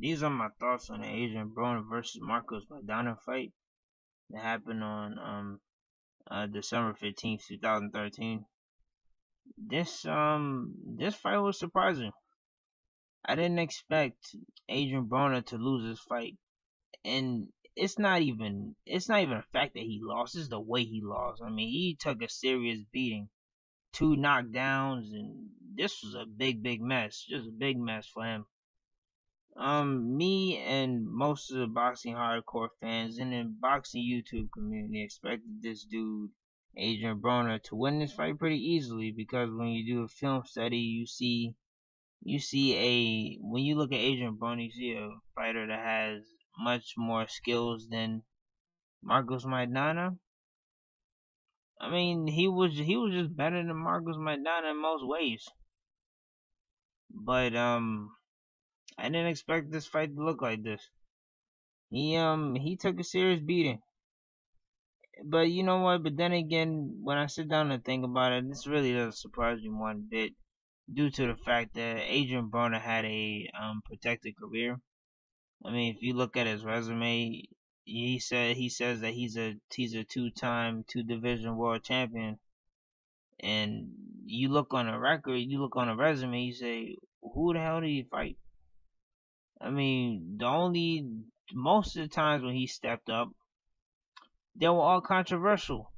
These are my thoughts on the Adrien Broner versus Marcos Maidana fight that happened on December 15th, 2013. This fight was surprising. I didn't expect Adrien Broner to lose this fight, and it's not even a fact that he lost. It's the way he lost. I mean, he took a serious beating, two knockdowns, and this was a big mess. Just a big mess for him. Me and most of the boxing hardcore fans and the boxing YouTube community expected this dude, Adrien Broner, to win this fight pretty easily because when you do a film study, when you look at Adrien Broner, you see a fighter that has much more skills than Marcos Maidana. I mean, he was just better than Marcos Maidana in most ways, but I didn't expect this fight to look like this. He took a serious beating. But you know what? But then again, when I sit down and think about it, this really doesn't surprise me one bit, due to the fact that Adrien Broner had a protected career. I mean, if you look at his resume, he says that he's a two-time two division world champion, and you look on a record, you look on a resume, you say, who the hell did he fight? I mean, most of the times when he stepped up, they were all controversial.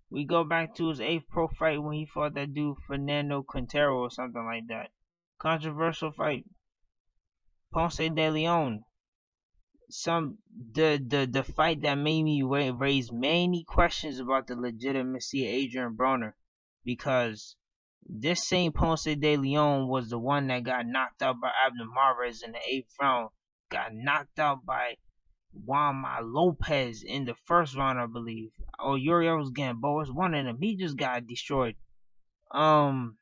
We go back to his eighth pro fight when he fought that dude Fernando Quintero or something like that. Controversial fight. Ponce de Leon. The fight that made me raise many questions about the legitimacy of Adrien Broner, because this same Ponce de Leon was the one that got knocked out by Abner Mares in the 8th round. Got knocked out by Juan Lopez in the first round, I believe, or Uriel Gamboa. One of them. He just got destroyed. And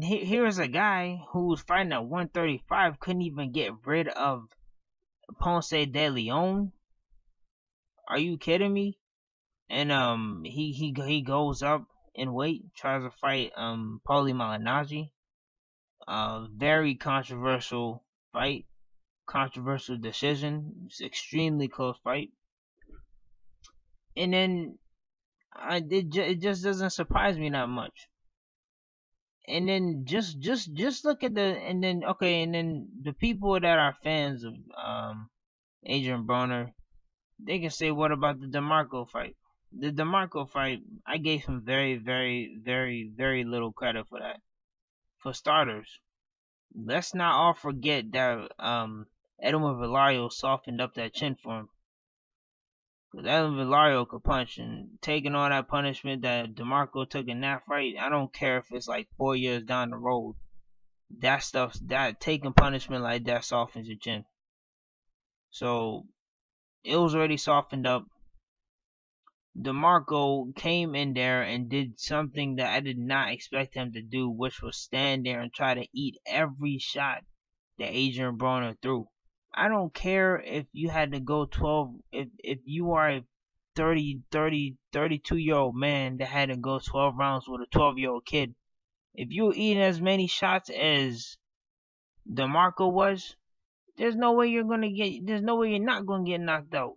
here's a guy who was fighting at 135, couldn't even get rid of Ponce de Leon. Are you kidding me? And he goes up in weight, tries to fight Paulie Malignaggi. Very controversial fight. Controversial decision. It's extremely close fight. And then it just doesn't surprise me that much. And then just look at and then the people that are fans of Adrien Broner, they can say, what about the DeMarco fight? The DeMarco fight, I gave him very little credit for that. For starters, let's not all forget that Edwin Villario softened up that chin for him. Because Edwin Villario could punch, and taking all that punishment that DeMarco took in that fight, I don't care if it's like 4 years down the road. That taking punishment like that softens your chin. So it was already softened up. DeMarco came in there and did something that I did not expect him to do, which was stand there and try to eat every shot that Adrien Broner threw. I don't care if you had to go 12, if you are a 32-year-old man that had to go 12 rounds with a 12-year-old kid. If you're eating as many shots as DeMarco was, there's no way you're not gonna get knocked out.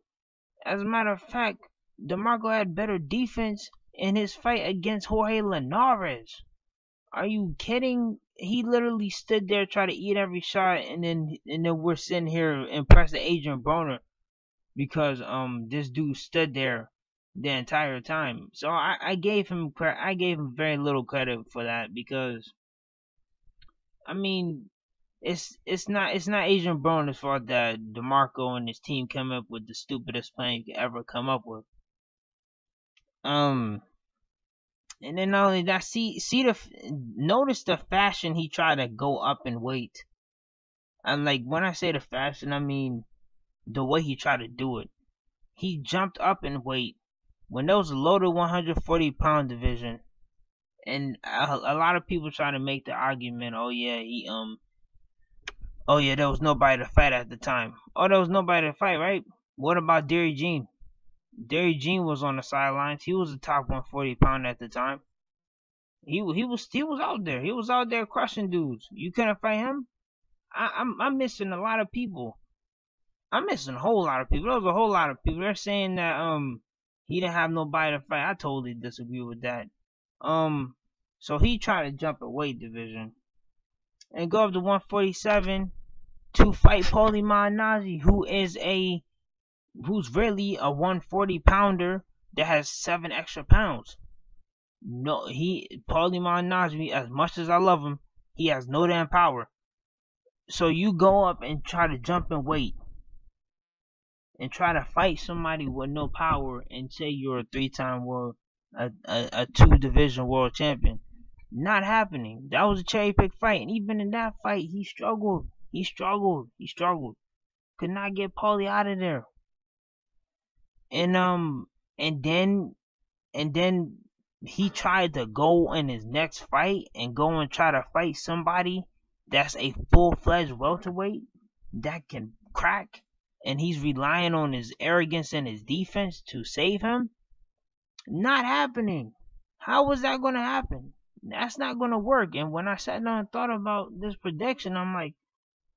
As a matter of fact, DeMarco had better defense in his fight against Jorge Linares. Are you kidding? He literally stood there, tried to eat every shot, and then we're sitting here impressed at Adrien Broner because this dude stood there the entire time. So I gave him very little credit for that, because I mean, it's not Adrien Broner's fault that DeMarco and his team came up with the stupidest plan you could ever come up with. And then not only that, notice the fashion he tried to go up in weight. And like, when I say the fashion, I mean the way he tried to do it. He jumped up in weight when there was a loaded 140-pound division, and a lot of people try to make the argument, oh yeah, there was nobody to fight at the time. Oh, there was nobody to fight, right? What about Derry Jean? Derry Jean was on the sidelines. He was a top 140-pounder at the time. He was out there. He was out there crushing dudes. You couldn't fight him? I'm missing a lot of people. I'm missing a whole lot of people. There was a whole lot of people. They're saying that he didn't have nobody to fight. I totally disagree with that. Um, so he tried to jump a weight division and go up to 147 to fight Paulie Malignaggi, who's really a 140 pounder that has 7 extra pounds. No, Paulie Malignaggi, as much as I love him, he has no damn power. So you go up and try to jump in weight and try to fight somebody with no power and say you're a 3-time world, a 2 division world champion. Not happening. That was a cherry pick fight, and even in that fight, he struggled. He struggled. He struggled. Could not get Paulie out of there. And and then he tried to go in his next fight and go and try to fight somebody that's a full-fledged welterweight that can crack, and he's relying on his arrogance and his defense to save him. Not happening. How was that going to happen? That's not going to work. And when I sat down and thought about this prediction, I'm like,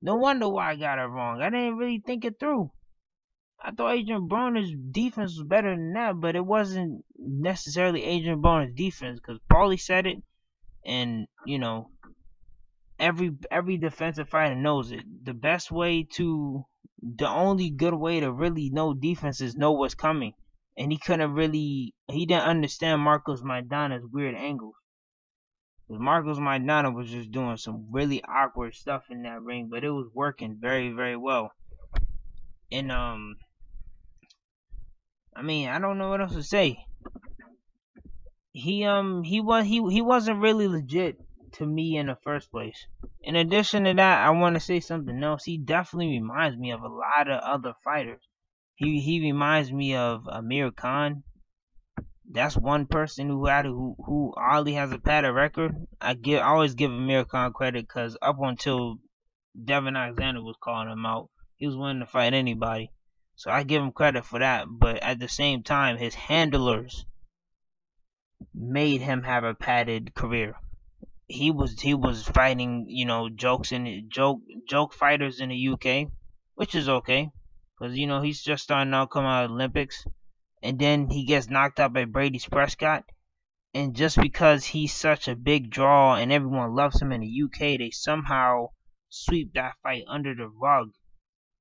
no wonder why I got it wrong. I didn't really think it through. I thought Adrien Broner's defense was better than that, but it wasn't necessarily Adrien Broner's defense, because Paulie said it, and every defensive fighter knows it. The only good way to really know defense is know what's coming. And he didn't understand Marcos Maidana's weird angles. Because Marcos Maidana was just doing some really awkward stuff in that ring, but it was working very, very well. And I don't know what else to say. He wasn't really legit to me in the first place. In addition to that, I want to say something else. He definitely reminds me of a lot of other fighters. He reminds me of Amir Khan. That's one person who already has a padded record. I always give Amir Khan credit, because up until Devin Alexander was calling him out, he was willing to fight anybody. So I give him credit for that. But at the same time, his handlers made him have a padded career. He was fighting, joke fighters in the UK, which is okay, because he's just starting out, coming out of the Olympics, and then he gets knocked out by Brady Prescott, and just because he's such a big draw and everyone loves him in the UK, they somehow sweep that fight under the rug,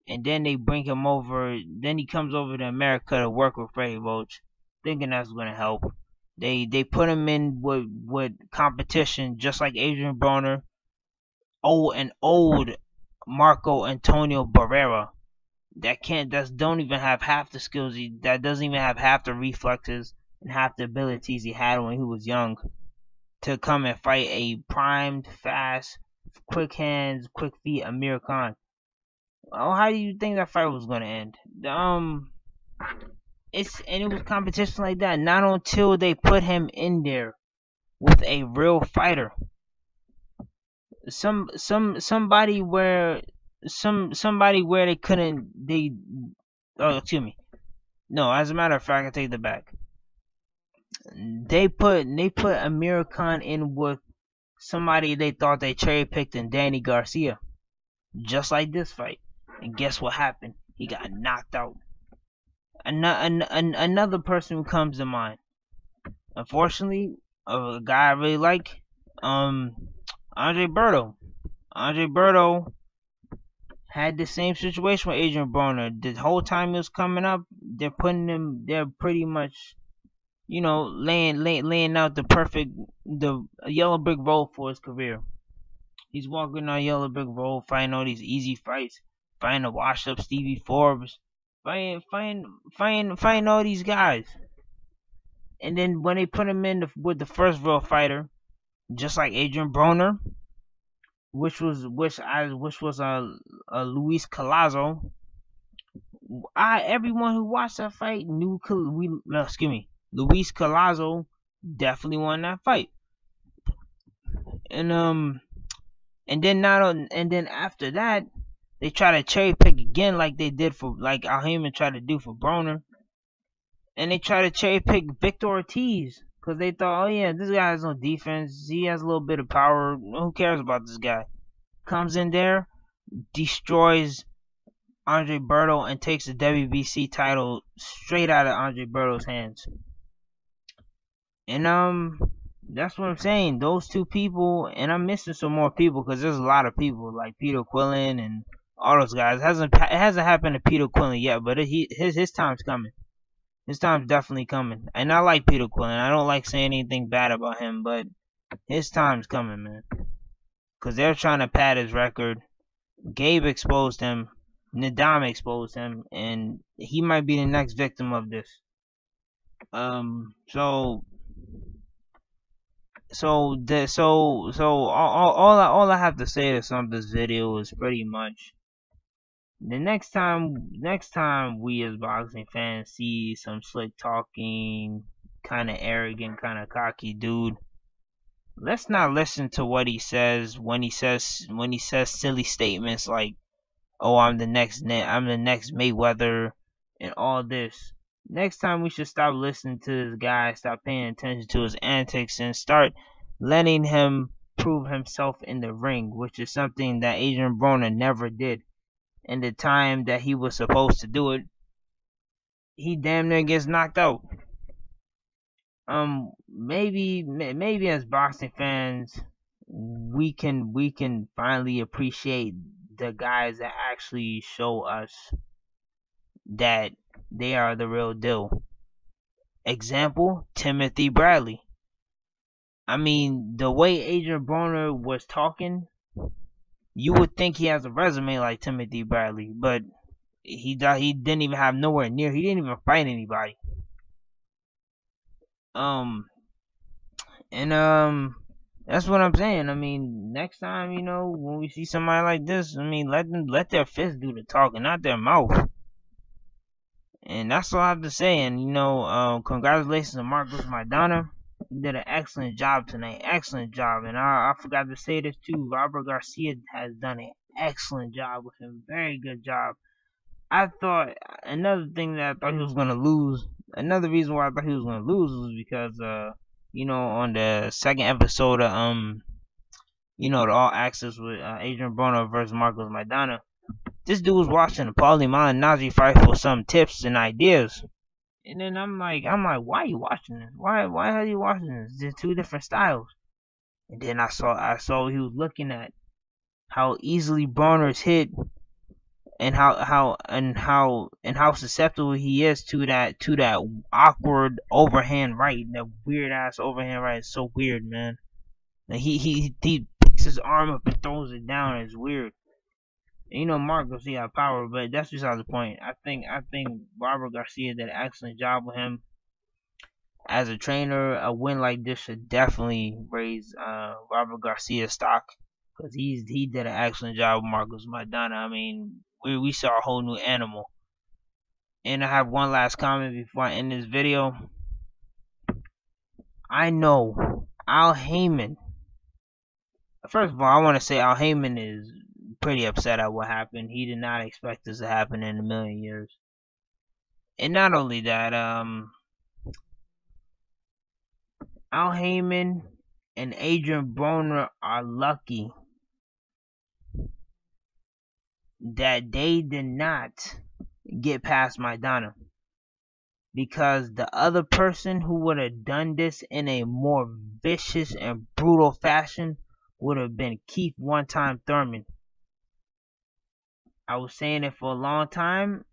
and then they bring him over. Then he comes over to America to work with Freddie Roach, thinking that's going to help. They put him in with competition, just like Adrien Broner, an old Marco Antonio Barrera that don't even have half the skills, that doesn't even have half the reflexes and half the abilities he had when he was young, to come and fight a primed, fast, quick hands, quick feet Amir Khan. Oh, how do you think that fight was going to end? It was competition like that, not until they put him in there with a real fighter. Somebody where they couldn't excuse me. No, as a matter of fact, I take that back. They put Amir Khan in with somebody they thought they cherry picked in Danny Garcia, just like this fight. And guess what happened? He got knocked out. Another person who comes to mind, unfortunately, a guy I really like, Andre Berto. Andre Berto had the same situation with Adrien Broner. The whole time he was coming up, they're pretty much, laying out the yellow brick road for his career. He's walking on yellow brick road, fighting all these easy fights, fighting a washed up Stevie Forbes, fighting all these guys. And then when they put him in with the first real fighter, just like Adrien Broner, which was Luis Collazo. Everyone who watched that fight knew Luis Collazo definitely won that fight. And then after that, they try to cherry pick again, like they did like Al Heyman tried to do for Broner, and they try to cherry pick Victor Ortiz, because they thought, oh yeah, this guy has no defense, he has a little bit of power, who cares about this guy? Comes in there destroys Andre Berto and takes the WBC title straight out of Andre Berto's hands. And that's what I'm saying. Those two people, and I'm missing some more people because there's a lot of people like Peter Quillen and all those guys. It hasn't happened to Peter Quillen yet, but his time's coming. His time's definitely coming. And I like Peter Quillen. I don't like saying anything bad about him, but his time's coming, man. Because they're trying to pad his record. Gabe exposed him. Nadam exposed him. And he might be the next victim of this. So all I have to say to sum this video is pretty much the next time we as boxing fans see some slick talking, kind of arrogant, kind of cocky dude, let's not listen to what he says when he says silly statements like, "Oh, I'm the next Mayweather," and all this. Next time we should stop listening to this guy, stop paying attention to his antics, and start letting him prove himself in the ring, which is something that Adrien Broner never did. In the time that he was supposed to do it, he damn near gets knocked out. Maybe as boxing fans, we can finally appreciate the guys that actually show us that they are the real deal. Example, Timothy Bradley. I mean, the way Adrien Broner was talking, you would think he has a resume like Timothy Bradley, but he didn't even have nowhere near. He didn't even fight anybody. That's what I'm saying. I mean, next time, when we see somebody like this, I mean, let their fists do the talking, not their mouth. And that's all I have to say. And congratulations to Marcos Maidana. He did an excellent job tonight. Excellent job. And I forgot to say this too. Robert Garcia has done an excellent job with him. Very good job. I thought another thing that I thought he was gonna lose. Another reason why I thought he was gonna lose was because on the second episode of the All Access with Adrien Broner versus Marcos Maidana, this dude was watching the Paulie Malignaggi fight for some tips and ideas. And then I'm like, why are you watching this? Why are you watching this? They're two different styles. And then I saw he was looking at how easily Broner's hit, and how susceptible he is to that awkward overhand right, that weird ass overhand right. It's so weird, man. And he picks his arm up and throws it down. It's weird. Mark Garcia had power, but that's besides the point. I think Robert Garcia did an excellent job with him. As a trainer, a win like this should definitely raise Robert Garcia's stock, because he did an excellent job with Marcos Maidana. I mean, we saw a whole new animal. And I have one last comment before I end this video. I know Al Heyman. First of all, I want to say Al Heyman is pretty upset at what happened. He did not expect this to happen in a million years. And not only that, Al Heyman and Adrien Broner are lucky that they did not get past Maidana, because the other person who would have done this in a more vicious and brutal fashion would have been Keith one-time Thurman. I was saying it for a long time,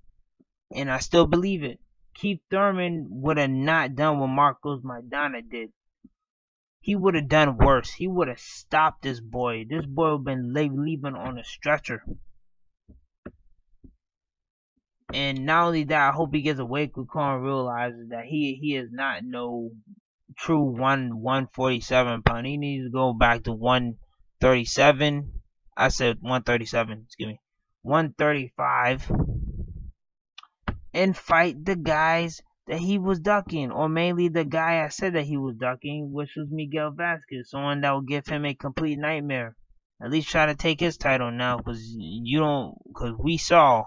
and I still believe it. Keith Thurman would have not done what Marcos Maidana did. He would have done worse. He would have stopped this boy. This boy would have been leaving on a stretcher. And not only that, I hope he gets a wake-up call and realizes that he is not no true 147 pound. He needs to go back to 137. I said 137. Excuse me. 135, and fight the guys that he was ducking, or mainly the guy I said that he was ducking, which was Miguel Vasquez, someone that would give him a complete nightmare. At least try to take his title now, because we saw,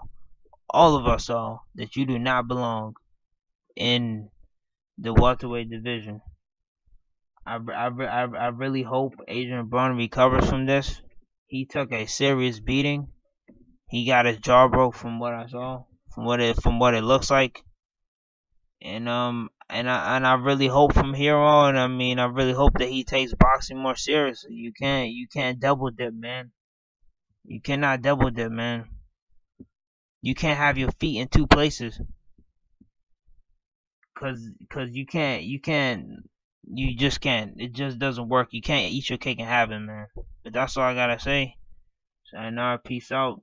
all of us saw, that you do not belong in the welterweight division. I really hope Adrien Broner recovers from this. He took a serious beating, He got his jaw broke from what I saw, from what it looks like. And I really hope from here on. I mean, I really hope that he takes boxing more seriously. You can't double dip, man. You cannot double dip, man. You can't have your feet in two places, cause you just can't. It just doesn't work. You can't eat your cake and have it, man. But that's all I gotta say. Sayonara, peace out.